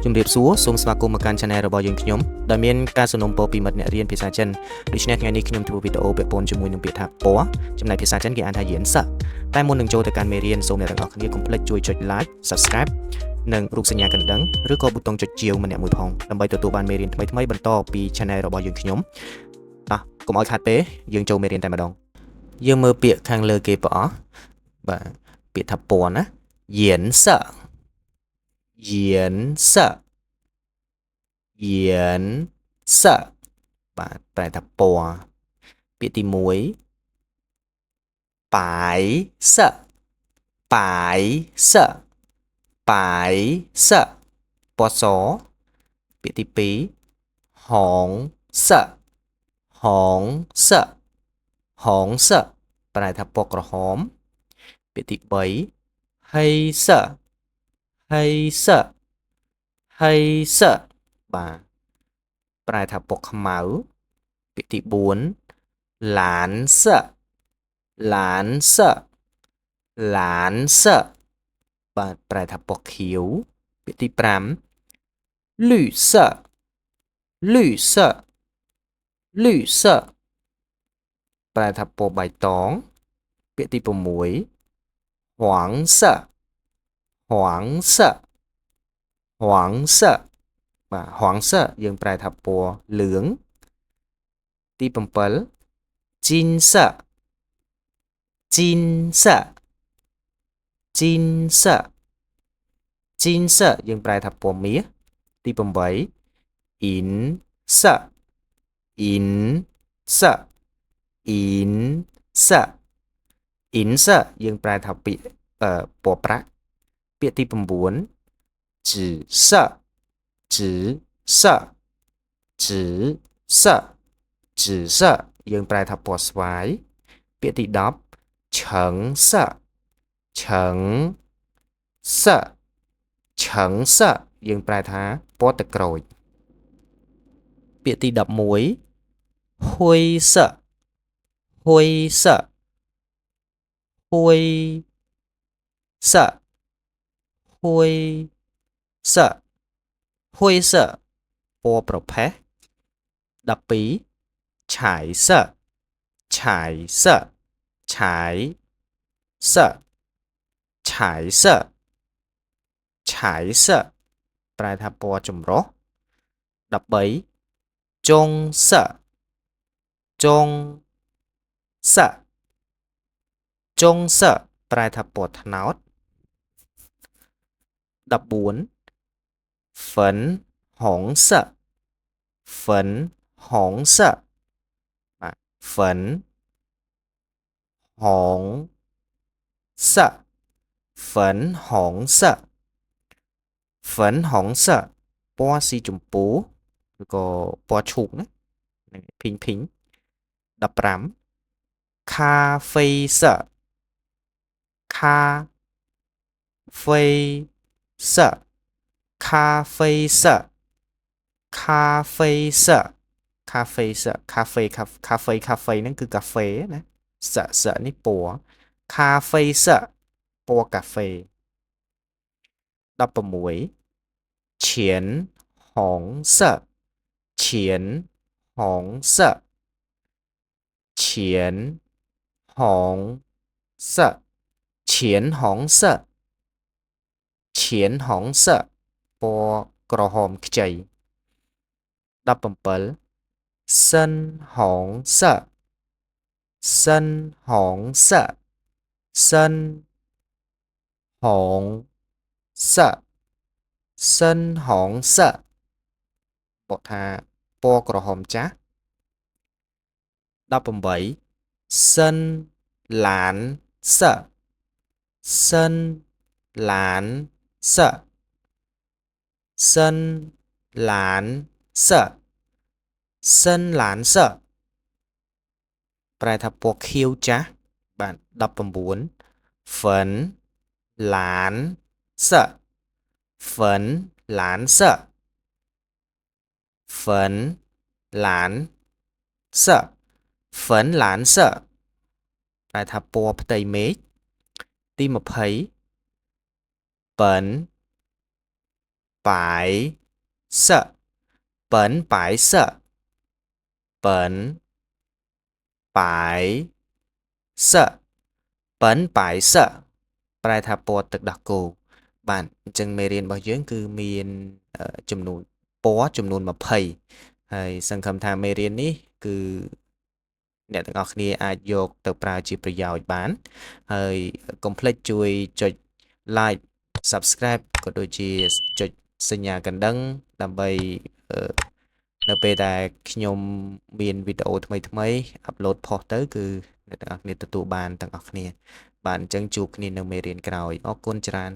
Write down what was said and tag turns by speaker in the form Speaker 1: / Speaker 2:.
Speaker 1: ជំរាបសួរសូមស្វាគមន៍មកកាន់ Channel របស់យើងខ្ញុំដែលមានការសំណូមពរពីមិត្តអ្នករៀនភាសាចិនដូច្នេះថ្ងៃនេះខ្ញុំធ្វើវីដេអូពាក់ព័ន្ធជាមួយនឹងពាក្យថាពណ៌ចំណែកភាសាចិនគេអានថាយានស័កតែមុននឹងចូលទៅកាន់មេរៀនសូមអ្នកទាំងអស់គ្នាកុំភ្លេចជួយចុច Like Subscribe និងរូបសញ្ញាកណ្ដឹងឬក៏ប៊ូតុងចុចជាវម្នាក់មួយផងដើម្បីទទួលបានមេរៀនថ្មីៗបន្តពី Channel របស់យើងខ្ញុំកុំឲ្យខាតពេលយើងចូលមេរៀនតែម្ដងយើងមើលពាក្យខាងលើគេបងអស់បាទពាក្យថាពណ៌ណាយានស័ក颜色颜色បាទប្រែថាពណ៌ពាក្យទី1白色白色白色ពណ៌សពាក្យទី2红色红色红色ប្រែថាពណ៌ក្រហមពាក្យទី3黑色黑色黑色បាទប្រែថាពណ៌ខ្មៅពាក្យទី4ឡានស័កឡានស័កឡានស័កបាទប្រែថាពណ៌ខៀវពាក្យទី5绿色绿色绿色ប្រែថាពណ៌បៃតងពាក្យទី6黄色黄色黄色បាទ黄色យើងប្រែថាពណ៌លឿងទី7ជីនស័កជីនស័កជីនស័កជីនស័កយើងប្រែថាពណ៌មាសទី8អ៊ីនស័កអ៊ីនស័កអ៊ីនស័កអ៊ីនស័កយើងប្រែថាពាក្យពណ៌ប្រាក់ពាក្យទី9紫色紫色紫色紫色យើងប្រែថាពណ៌ស្វាយពាក្យទី10ឆឹងស័កឆឹងស័កឆឹងស័កយើងប្រែថាពណ៌ទឹកក្រូចពាក្យទី11ហ៊ុយស័កហ៊ុយស័កហ៊ុយស័កហ៊ុយស័កហ៊ុយស័កពណ៌ប្រផេះ12ឆាយស័កឆាយស័កឆាយស័កឆាយស័កឆាយស័កប្រែថាពណ៌ចម្រុះ13ចុងស័កចុងស័កចុងស័កប្រែថាពណ៌ត្នោត14粉红色粉红色បាទ粉红色粉红色粉红色ពណ៌ស៊ីជម្ពូឬក៏ពណ៌ឈូកណាភីងភីង15咖啡色咖啡色咖啡色咖啡色咖啡色咖啡ហ្នឹងគឺកាហ្វេណាស័កស័កនេះពណ៌咖啡色ពណ៌កាហ្វេ16钱红色钱红色钱红色钱红色钱红色ពណ៌ក្រហមខ្ចី17深红色深红色深红色深红色បកថាពណ៌ក្រហមចាស់18深蓝色深蓝色深蓝色深蓝色ប្រែថាពណ៌ខៀវចាស់បាទ19粉蓝色粉蓝色粉蓝色粉蓝色ប្រែថាពណ៌ផ្ទៃមេឃទី20本白色本白色本白色本白色ប្រែថាពណ៌ទឹកដោះគោបាទអញ្ចឹងមេរៀនរបស់យើងគឺមានចំនួនពណ៌ចំនួន20ហើយសង្ឃឹមថាមេរៀននេះគឺអ្នកទាំងអស់គ្នាអាចយកទៅប្រើជាប្រយោជន៍បានហើយកុំភ្លេចជួយចុច like subscribe ក៏ដូចជាចុចសញ្ញាកណ្ដឹងដើម្បីនៅពេលដែលខ្ញុំមានវីដេអូថ្មីៗអាប់ឡូតផុសទៅគឺអ្នកទាំងអស់គ្នាទទួលបានទាំងអស់គ្នាបាទអញ្ចឹងជួបគ្នានៅមេរៀនក្រោយអរគុណច្រើន